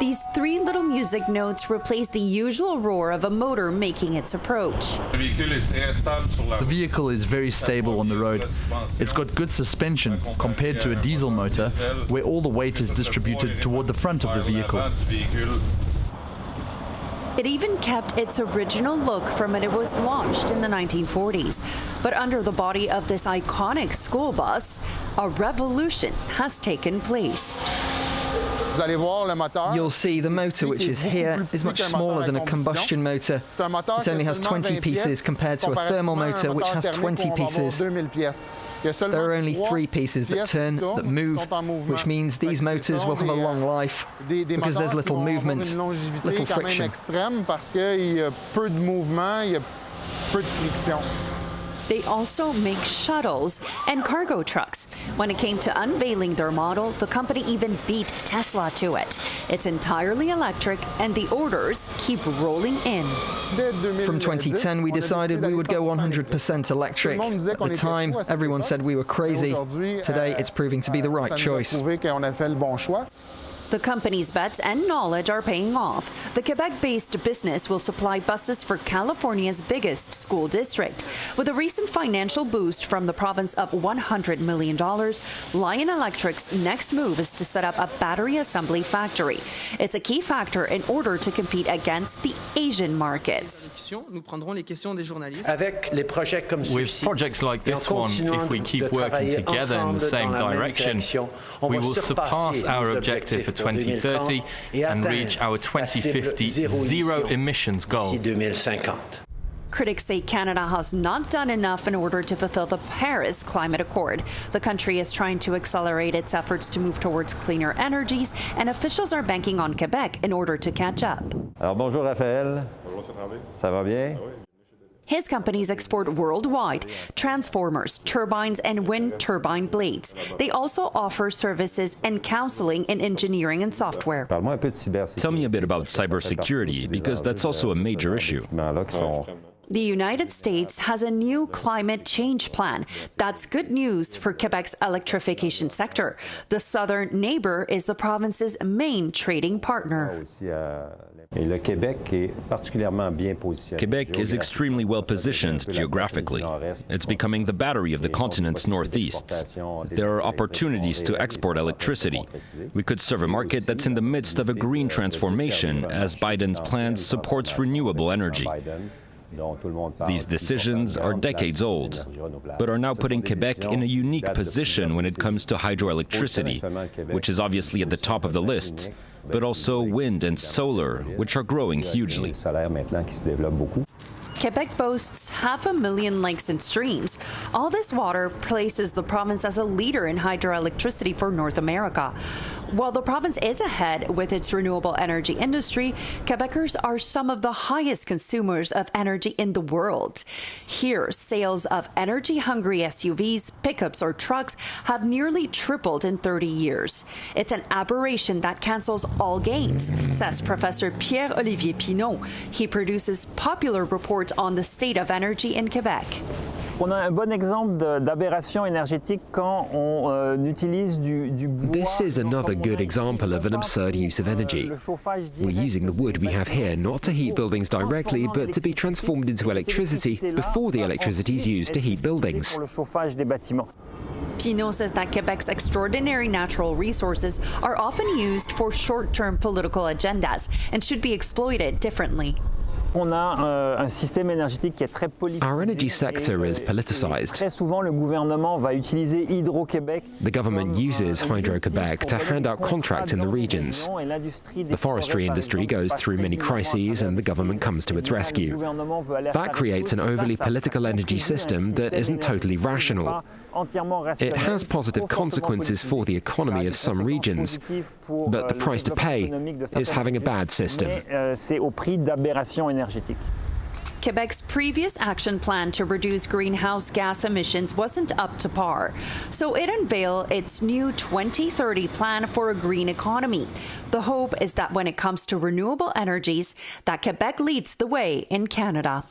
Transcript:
These three little music notes replace the usual roar of a motor making its approach. The vehicle is very stable on the road. It's got good suspension compared to a diesel motor, where all the weight is distributed toward the front of the vehicle. It even kept its original look from when it was launched in the 1940s. But under the body of this iconic school bus, a revolution has taken place. You'll see the motor, which is here, is much smaller than a combustion motor. It only has 20 pieces compared to a thermal motor, which has 20 pieces. There are only 3 pieces that turn, that move, which means these motors will have a long life because there's little movement, little friction. They also make shuttles and cargo trucks. When it came to unveiling their model, the company even beat Tesla to it. It's entirely electric, and the orders keep rolling in. From 2010, we decided we would go 100% electric. At the time, everyone said we were crazy. Today, it's proving to be the right choice. The company's bets and knowledge are paying off. The Quebec-based business will supply buses for California's biggest school district. With a recent financial boost from the province of $100 million, Lion Electric's next move is to set up a battery assembly factory. It's a key factor in order to compete against the Asian markets. With projects like this one, if we keep working together in the same direction, we will surpass our objective for 2030 and reach our 2050 zero emissions goal. Critics say Canada has not done enough in order to fulfill the Paris Climate Accord. The country is trying to accelerate its efforts to move towards cleaner energies, and officials are banking on Quebec in order to catch up. Alors bonjour Raphaël. Ça va bien? His companies export worldwide transformers, turbines, and wind turbine blades. They also offer services and counseling in engineering and software. Tell me a bit about cybersecurity, because that's also a major issue. The United States has a new climate change plan. That's good news for Quebec's electrification sector. The southern neighbor is the province's main trading partner. Quebec is extremely well positioned geographically. It's becoming the battery of the continent's northeast. There are opportunities to export electricity. We could serve a market that's in the midst of a green transformation as Biden's plan supports renewable energy. These decisions are decades old, but are now putting Quebec in a unique position when it comes to hydroelectricity, which is obviously at the top of the list, but also wind and solar, which are growing hugely. Quebec boasts 500,000 lakes and streams. All this water places the province as a leader in hydroelectricity for North America. While the province is ahead with its renewable energy industry, Quebecers are some of the highest consumers of energy in the world. Here, sales of energy-hungry SUVs, pickups, or trucks have nearly tripled in 30 years. It's an aberration that cancels all gains, says Professor Pierre-Olivier Pinault. He produces popular reports on the state of energy in Quebec. On a un bon exemple d'aberration énergétique quand on utilise du bois. This is another good example of an absurd use of energy. We're using the wood we have here not to heat buildings directly, but to be transformed into electricity before the electricity is used to heat buildings. Pinault says that Quebec's extraordinary natural resources are often used for short-term political agendas and should be exploited differently. Our energy sector is politicized. The government uses Hydro-Quebec to hand out contracts in the regions. The forestry industry goes through many crises and the government comes to its rescue. That creates an overly political energy system that isn't totally rational. It has positive consequences for the economy of some regions, but the price to pay is having a bad system. Quebec's previous action plan to reduce greenhouse gas emissions wasn't up to par, so it unveiled its new 2030 plan for a green economy. The hope is that when it comes to renewable energies, that Quebec leads the way in Canada.